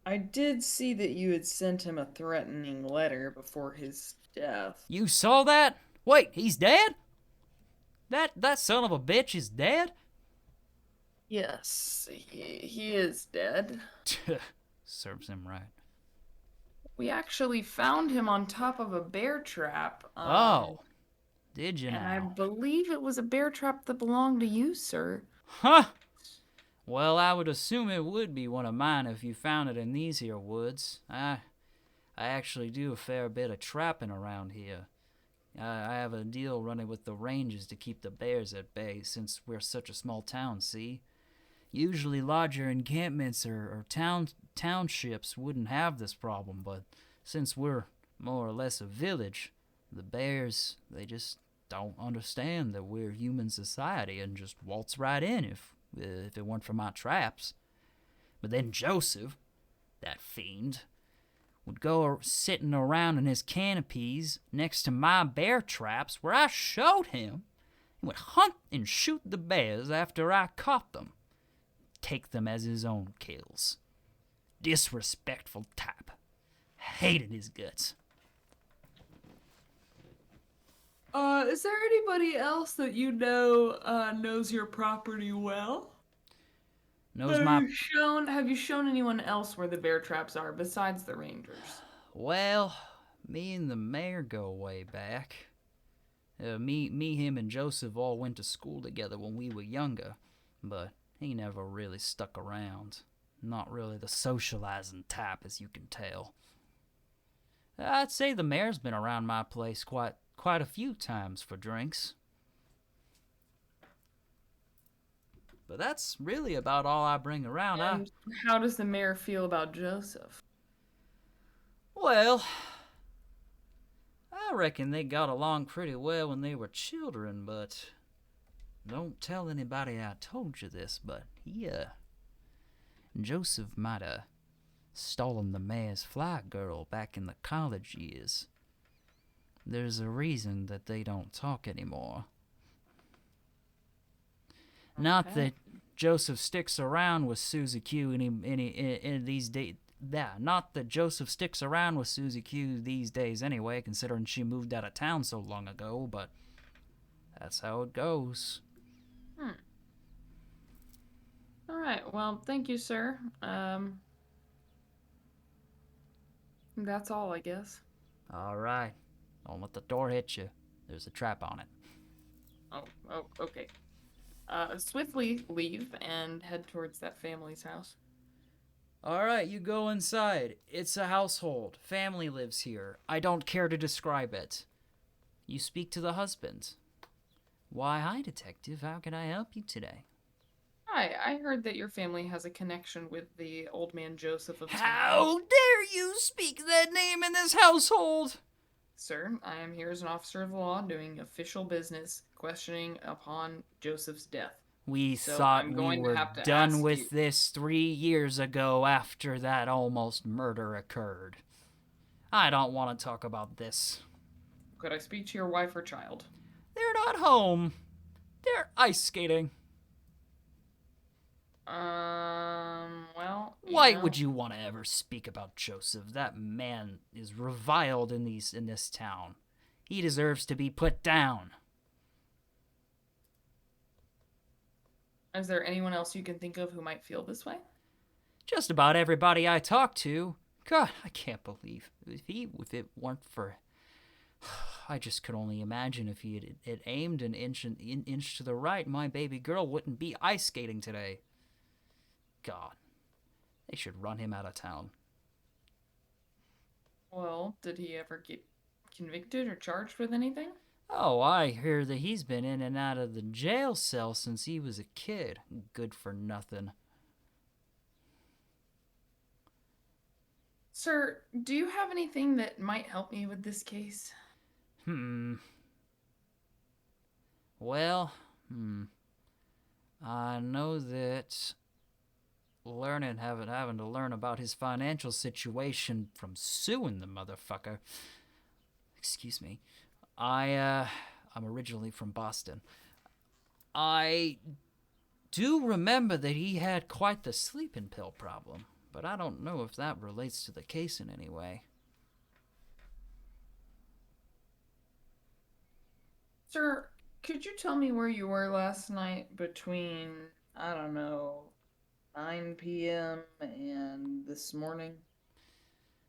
I did see that you had sent him a threatening letter before his death. You saw that? Wait, he's dead? That son of a bitch is dead? Yes, he is dead. Serves him right. We actually found him on top of a bear trap. Oh, did you And I now? believe it was a bear trap that belonged to you, sir. Huh? Well, I would assume it would be one of mine if you found it in these here woods. I actually do a fair bit of trapping around here. I have a deal running with the rangers to keep the bears at bay since we're such a small town, see? Usually larger encampments or townships wouldn't have this problem, but since we're more or less a village, the bears, they just don't understand that we're human society and just waltz right in if it weren't for my traps. But then Joseph, that fiend, would go sitting around in his canopies next to my bear traps where I showed him. He would hunt and shoot the bears after I caught them. Take them as his own kills. Disrespectful type. Hated his guts. Is there anybody else that you know knows your property well? Knows my... Have you shown anyone else where the bear traps are besides the rangers? Well, me and the mayor go way back. Him, and Joseph all went to school together when we were younger, but he never really stuck around. Not really the socializing type, as you can tell. I'd say the mayor's been around my place quite a few times for drinks. But that's really about all I bring around. And how does the mayor feel about Joseph? Well, I reckon they got along pretty well when they were children, but don't tell anybody I told you this, but Joseph might have stolen the mayor's fly girl back in the college years. There's a reason that they don't talk anymore. Okay. Not that Joseph sticks around with Susie Q in these days. Not that Joseph sticks around with Susie Q these days anyway, considering she moved out of town so long ago, but that's how it goes. Alright, well, thank you, sir. That's all, I guess. Alright. Don't let the door hit you. There's a trap on it. Oh, okay. Swiftly leave and head towards that family's house. Alright, you go inside. It's a household. Family lives here. I don't care to describe it. You speak to the husband. Why, hi, detective. How can I help you today? Hi, I heard that your family has a connection with the old man Joseph of How dare you speak that name in this household? Sir, I am here as an officer of the law doing official business, questioning upon Joseph's death. We thought we were done with this 3 years ago after that almost murder occurred. I don't want to talk about this. Could I speak to your wife or child? They're not home. They're ice skating. Well, Why would you want to ever speak about Joseph? That man is reviled in this town. He deserves to be put down. Is there anyone else you can think of who might feel this way? Just about everybody I talk to. God, I can't believe if it weren't for. I just could only imagine if he had aimed an inch to the right, my baby girl wouldn't be ice skating today. God, they should run him out of town. Well, did he ever get convicted or charged with anything? Oh, I hear that he's been in and out of the jail cell since he was a kid. Good for nothing. Sir, do you have anything that might help me with this case? Well, I know that having to learn about his financial situation from suing the motherfucker. Excuse me. I'm originally from Boston. I do remember that he had quite the sleeping pill problem, but I don't know if that relates to the case in any way. Sir, could you tell me where you were last night between, I don't know, 9 p.m. and this morning?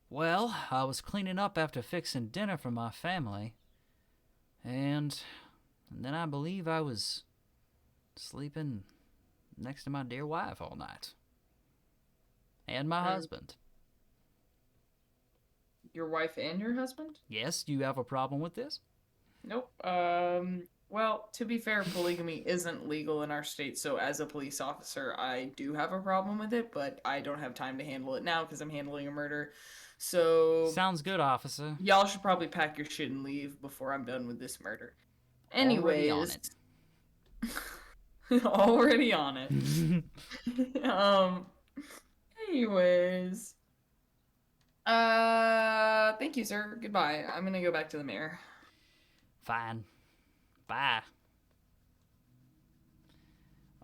Well, I was cleaning up after fixing dinner for my family, and then I believe I was sleeping next to my dear wife all night. And my husband. Your wife and your husband? Yes, do you have a problem with this? Nope. Well, to be fair, polygamy isn't legal in our state, so as a police officer, I do have a problem with it, but I don't have time to handle it now because I'm handling a murder. So Sounds good, officer. y'all should probably pack your shit and leave before I'm done with this murder. Already on Anyways, already on it. Anyways, thank you, sir. Goodbye. I'm gonna go back to the mayor. Fine. Bye.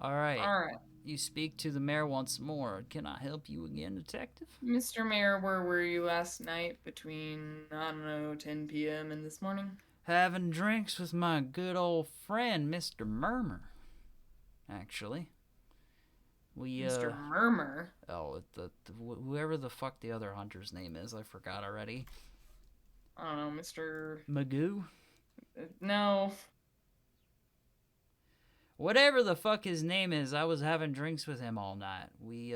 All right. All right. You speak to the mayor once more. Can I help you again, detective? Mr. Mayor, where were you last night between, I don't know, 10 p.m. and this morning? Having drinks with my good old friend, Mr. Murmur. Actually. Mr. Murmur? Oh, whoever the fuck the other hunter's name is, I forgot already. I don't know, Mr. Magoo? No. Whatever the fuck his name is, I was having drinks with him all night. We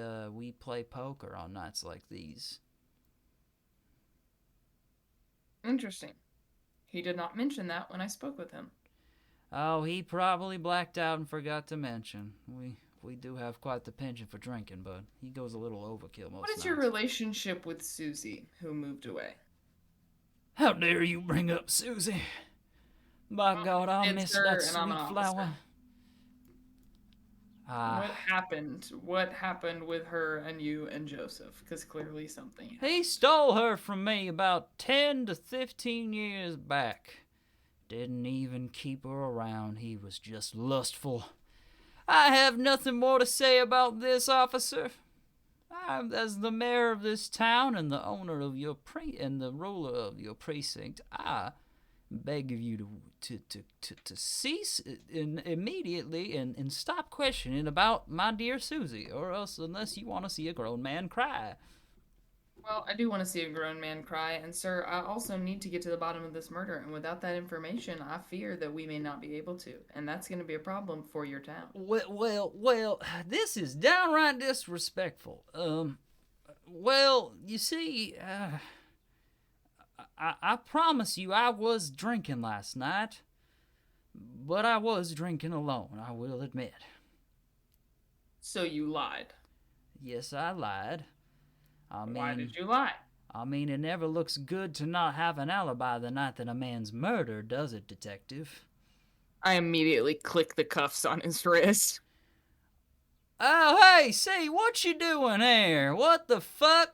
play poker on nights like these. Interesting. He did not mention that when I spoke with him. Oh, he probably blacked out and forgot to mention. We do have quite the penchant for drinking, but he goes a little overkill most What is nights. your relationship with Susie, who moved away? How dare you bring up Susie? By God, I'll miss that sweet flower. What happened? What happened with her and you and Joseph? Because clearly something happened. He stole her from me about 10 to 15 years back. Didn't even keep her around. He was just lustful. I have nothing more to say about this, officer. As the mayor of this town and the owner of your and the ruler of your precinct, I beg of you to cease immediately and stop questioning about my dear Susie, or else unless you want to see a grown man cry. Well, I do want to see a grown man cry, and sir, I also need to get to the bottom of this murder, and without that information, I fear that we may not be able to, and that's going to be a problem for your town. Well, this is downright disrespectful. Well, you see, I promise you I was drinking last night, but I was drinking alone, I will admit. So you lied. Yes, I lied. Why did you lie? I mean, it never looks good to not have an alibi the night that a man's murdered, does it, detective? I immediately click the cuffs on his wrist. Oh, hey, see, what you doing here? What the fuck?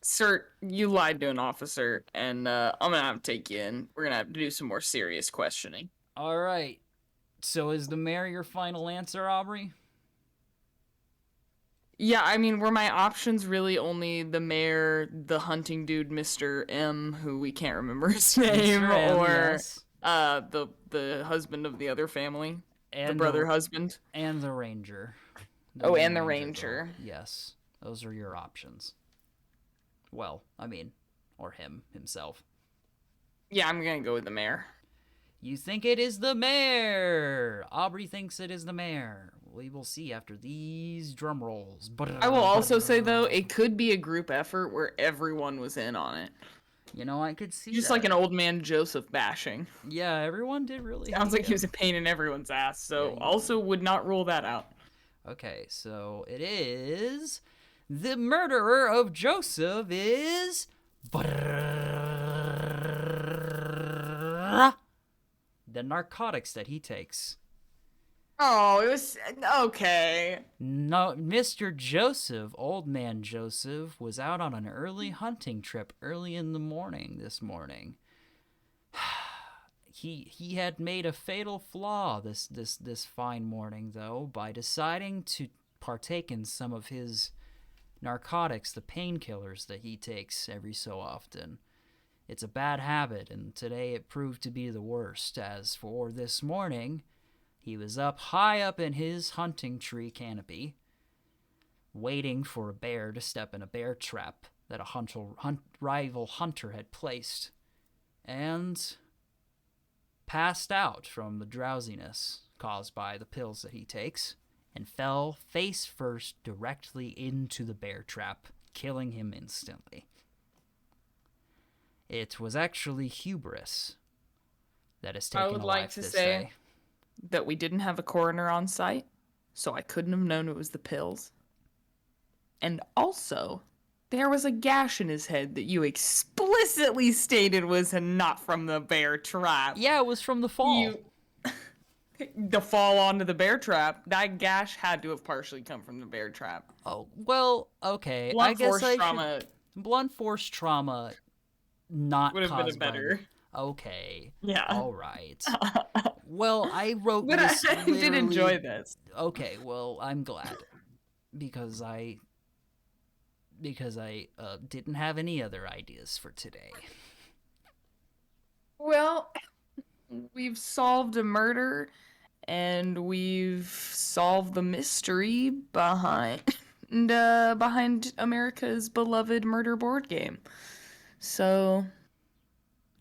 Sir, you lied to an officer, and I'm gonna have to take you in. We're gonna have to do some more serious questioning. All right. So is the mayor your final answer, Aubrey? Yeah, I mean, were my options really only the mayor, the hunting dude, Mr. M, who we can't remember his name, or yes. The husband of the other family, and the brother husband, and the ranger. And the ranger. Yes, those are your options. Well, I mean, or himself. Yeah, I'm gonna go with the mayor. You think it is the mayor. Aubrey thinks it is the mayor. We will see after these drum rolls. I will also say, though, it could be a group effort where everyone was in on it. You know, I could see Just that. like an old man Joseph bashing. Yeah, everyone did really Sounds hate like he him. was a pain in everyone's ass, so Yeah, also would not rule that out. Okay, so it is the murderer of Joseph is the narcotics that he takes. Oh, it was okay. No, Mr. Joseph, old man Joseph, was out on an early hunting trip early in the morning this morning. He had made a fatal flaw this fine morning, though, by deciding to partake in some of his narcotics, the painkillers that he takes every so often. It's a bad habit, and today it proved to be the worst. As for this morning, he was up high up in his hunting tree canopy, waiting for a bear to step in a bear trap that a rival hunter had placed, and passed out from the drowsiness caused by the pills that he takes, and fell face first directly into the bear trap, killing him instantly. It was actually hubris that has taken a life this day. That we didn't have a coroner on site, so I couldn't have known it was the pills. And also, there was a gash in his head that you explicitly stated was not from the bear trap. Yeah, it was from the fall. The fall onto the bear trap, that gash had to have partially come from the bear trap. Oh, well, okay. Blunt force trauma not would have been caused by better. Okay. Yeah. All right. Well, I wrote but this I did enjoy this. Okay, well, I'm glad because I didn't have any other ideas for today. Well, we've solved a murder and we've solved the mystery behind America's beloved murder board game. So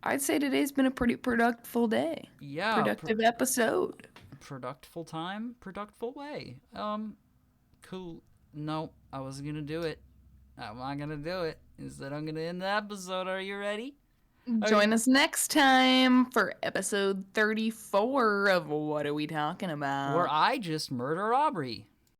I'd say today's been a pretty productive day. Yeah. Productive episode. Productful time, productful way. Cool. No, I wasn't gonna do it. I'm not gonna do it. Instead, I'm gonna end the episode. Are you ready? Join us next time for episode 34 of What Are We Talking About? Where I just murder Aubrey.